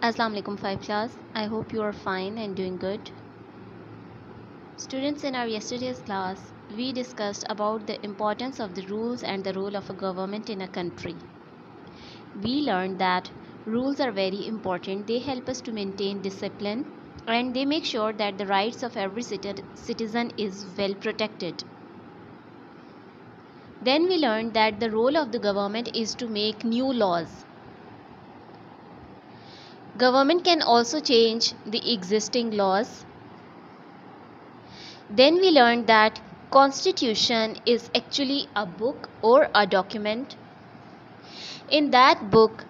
Assalamu alaikum 5 class. I hope you are fine and doing good. Students, in our yesterday's class, we discussed about the importance of the rules and the role of a government in a country. We learned that rules are very important. They help us to maintain discipline and they make sure that the rights of every citizen is well protected. Then we learned that the role of the government is to make new laws. Government can also change the existing laws. Then we learned that Constitution is actually a book or a document. In that book,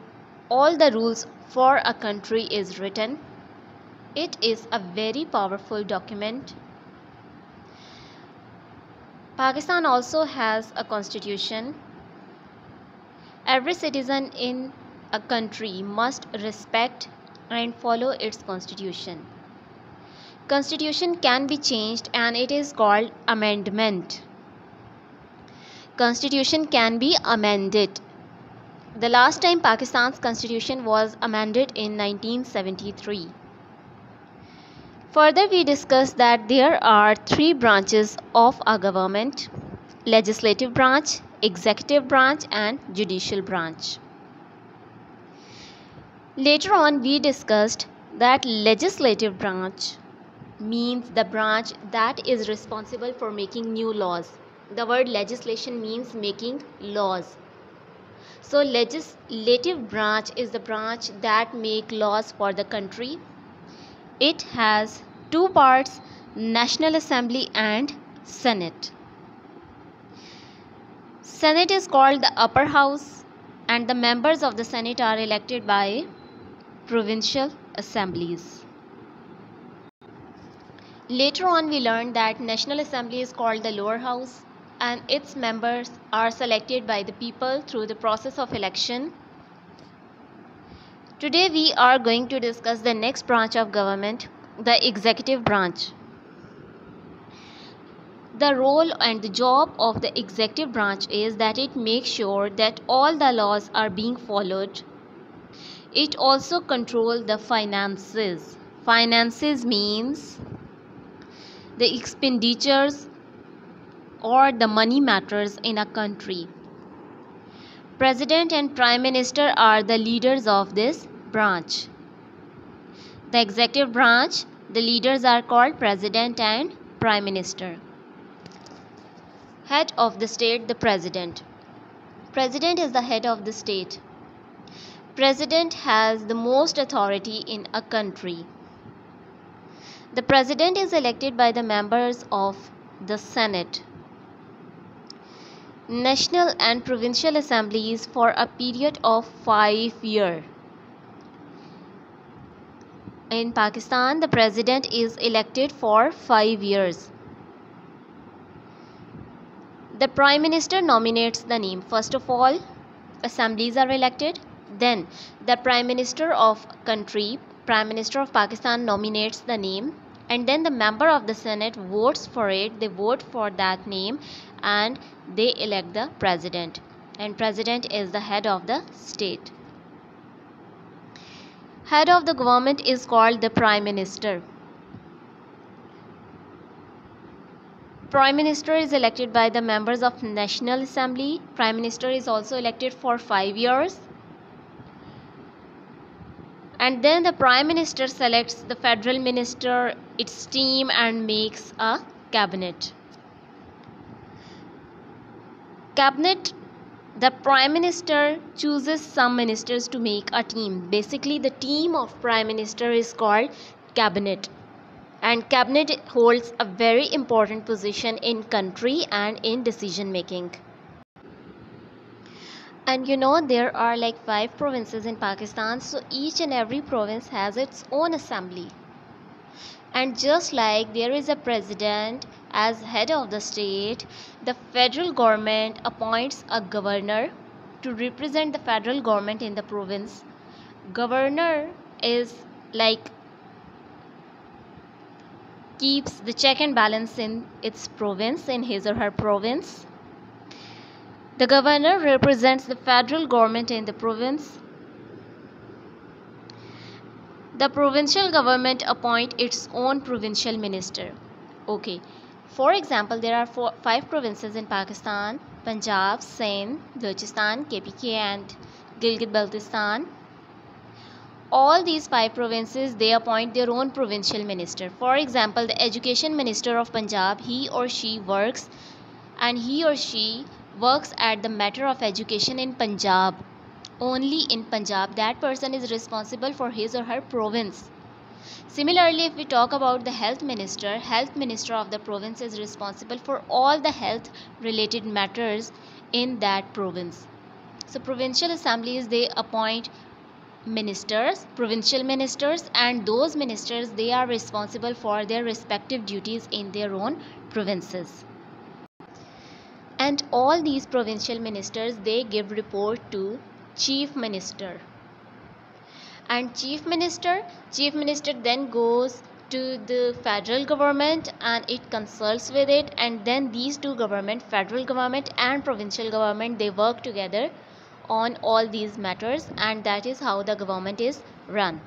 all the rules for a country is written. It is a very powerful document. Pakistan also has a constitution. Every citizen in a country must respect and follow its constitution. Constitution can be changed and it is called amendment. Constitution can be amended. The last time Pakistan's constitution was amended in 1973. Further, we discussed that there are 3 branches of a government: legislative branch, executive branch and judicial branch. Later on, we discussed that legislative branch means the branch that is responsible for making new laws. The word legislation means making laws. So legislative branch is the branch that make laws for the country. It has 2 parts, National Assembly and Senate. Senate is called the upper house and the members of the Senate are elected by provincial assemblies. Later on, we learned that National Assembly is called the lower house and its members are selected by the people through the process of election. Today we are going to discuss the next branch of government, the executive branch. The role and the job of the executive branch is that it makes sure that all the laws are being followed. It also controls the finances. Finances means the expenditures or the money matters in a country. President and Prime Minister are the leaders of this branch. The executive branch, the leaders are called President and Prime Minister. Head of the state, the President. President is the head of the state. President has the most authority in a country. The President is elected by the members of the Senate. National and provincial assemblies for a period of 5 years. In Pakistan, the President is elected for 5 years. The Prime Minister nominates the name. First of all, assemblies are elected. Then the Prime Minister of country, Prime Minister of Pakistan nominates the name. And then the member of the Senate votes for it. They vote for that name and they elect the President. And President is the head of the state. Head of the government is called the Prime Minister. Prime Minister is elected by the members of National Assembly. Prime Minister is also elected for 5 years. And then the Prime Minister selects the federal minister, its team, and makes a cabinet. Cabinet, the Prime Minister chooses some ministers to make a team. Basically, the team of Prime Minister is called cabinet. And cabinet holds a very important position in country and in decision making. And there are like 5 provinces in Pakistan, so each and every province has its own assembly. And just like there is a president as head of the state, the federal government appoints a governor to represent the federal government in the province. Governor is like keeps the check and balance in its province, in his or her province. The governor represents the federal government in the province. The provincial government appoint its own provincial minister. Okay. For example, there are 5 provinces in Pakistan: Punjab, Sindh, Balochistan, KPK, and Gilgit-Baltistan. All these 5 provinces, they appoint their own provincial minister. For example, the education minister of Punjab, he or she works at the matter of education in Punjab. Only in Punjab, that person is responsible for his or her province. Similarly, if we talk about the health minister of the province is responsible for all the health related matters in that province. So provincial assemblies, they appoint provincial ministers, and those ministers, they are responsible for their respective duties in their own provinces. And all these provincial ministers, they give report to chief minister. And chief minister then goes to the federal government and it consults with it, and then these two government, federal government and provincial government, they work together on all these matters, and that is how the government is run.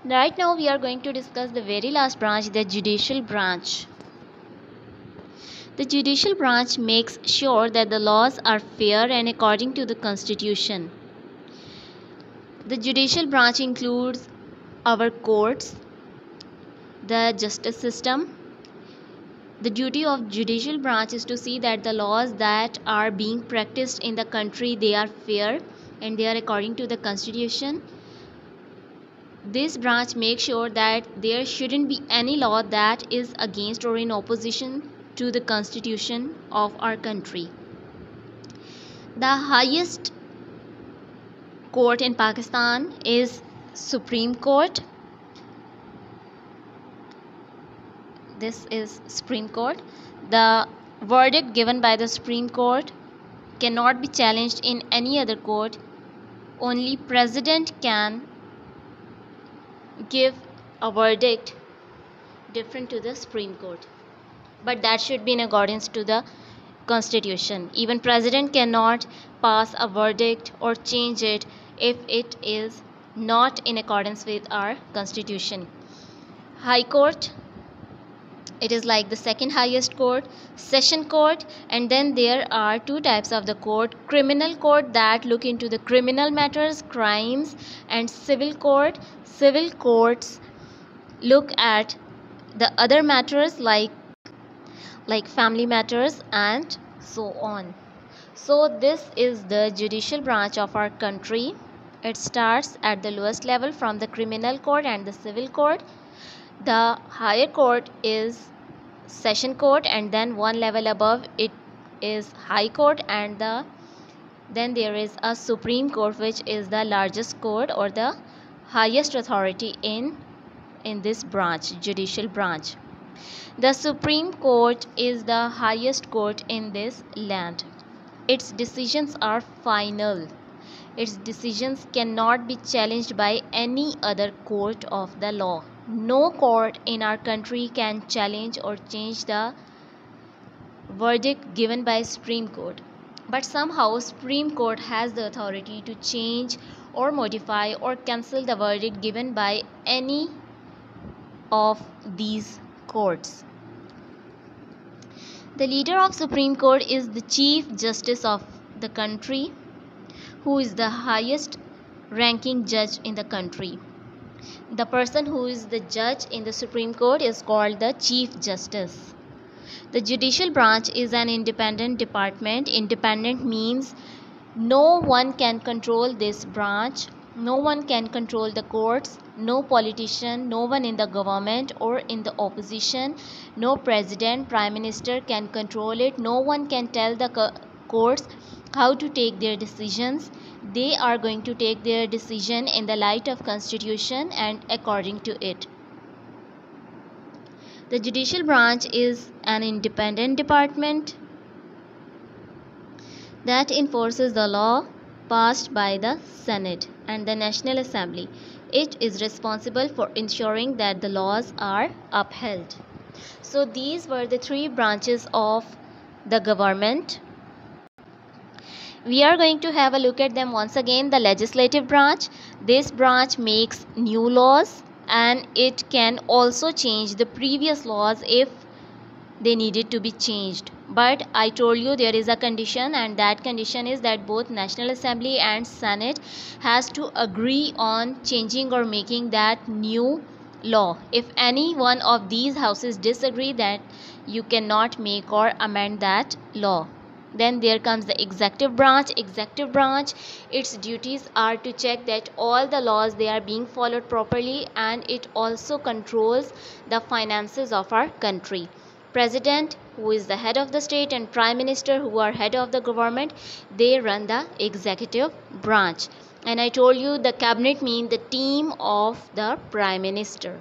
Right now we are going to discuss the very last branch, the judicial branch. The judicial branch makes sure that the laws are fair and according to the constitution. The judicial branch includes our courts, the justice system. The duty of judicial branch is to see that the laws that are being practiced in the country, they are fair and they are according to the constitution. This branch makes sure that there shouldn't be any law that is against or in opposition to the constitution of our country. The highest court in Pakistan is Supreme Court. This is Supreme Court. The verdict given by the Supreme Court cannot be challenged in any other court. Only President can give a verdict different to the Supreme Court, but that should be in accordance to the Constitution. Even President cannot pass a verdict or change it if it is not in accordance with our Constitution. High Court, it is like the second highest court, session court, and then there are 2 types of the court: criminal court that look into the criminal matters, crimes, and civil court. Civil courts look at the other matters like family matters and so on. So this is the judicial branch of our country. It starts at the lowest level from the criminal court and the civil court. The higher court is session court, and then one level above it is high court, and then there is a Supreme Court, which is the largest court or the highest authority in this branch, judicial branch. The Supreme Court is the highest court in this land. Its decisions are final. Its decisions cannot be challenged by any other court of the law. No court in our country can challenge or change the verdict given by Supreme Court. But somehow Supreme Court has the authority to change or modify or cancel the verdict given by any of these courts. The leader of Supreme Court is the Chief Justice of the country, who is the highest ranking judge in the country. The person who is the judge in the Supreme Court is called the Chief Justice. The judicial branch is an independent department. Independent means no one can control this branch. No one can control the courts. No politician, no one in the government or in the opposition, no president, prime minister can control it. No one can tell the courts how to take their decisions. They are going to take their decision in the light of Constitution and according to it. The judicial branch is an independent department that enforces the law passed by the Senate and the National Assembly. It is responsible for ensuring that the laws are upheld. So these were the 3 branches of the government. We are going to have a look at them once again. The legislative branch. This branch makes new laws and it can also change the previous laws if they needed to be changed. But I told you there is a condition, and that condition is that both National Assembly and Senate has to agree on changing or making that new law. If any one of these houses disagree, that you cannot make or amend that law. Then there comes the executive branch. Executive branch, its duties are to check that all the laws they are being followed properly, and it also controls the finances of our country. President, who is the head of the state, and prime minister, who are head of the government, they run the executive branch. And I told you the cabinet means the team of the prime minister.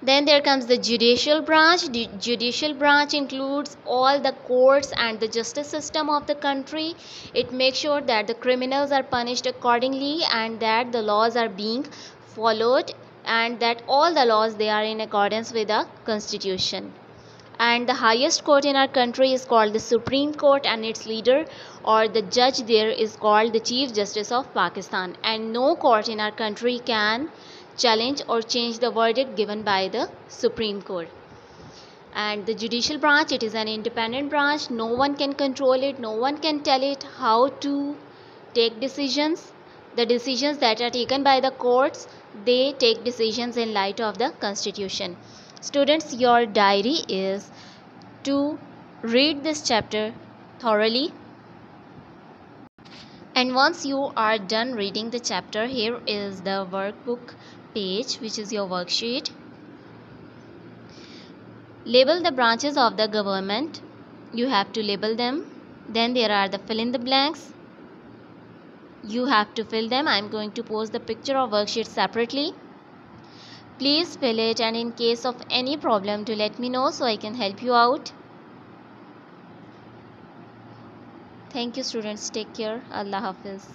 Then there comes the judicial branch. The judicial branch includes all the courts and the justice system of the country. It makes sure that the criminals are punished accordingly and that the laws are being followed and that all the laws they are in accordance with the constitution. And the highest court in our country is called the Supreme Court, and its leader or the judge there is called the Chief Justice of Pakistan. And no court in our country can challenge or change the verdict given by the Supreme Court. And the judicial branch, it is an independent branch. No one can control it. No one can tell it how to take decisions. The decisions that are taken by the courts, they take decisions in light of the constitution. Students, your diary is to read this chapter thoroughly. And once you are done reading the chapter, here is the workbook page, which is your worksheet. Label the branches of the government. You have to label them. Then there are the fill in the blanks. You have to fill them. I am going to post the picture of worksheet separately. Please fill it, and in case of any problem to let me know so I can help you out. Thank you students. Take care. Allah Hafiz.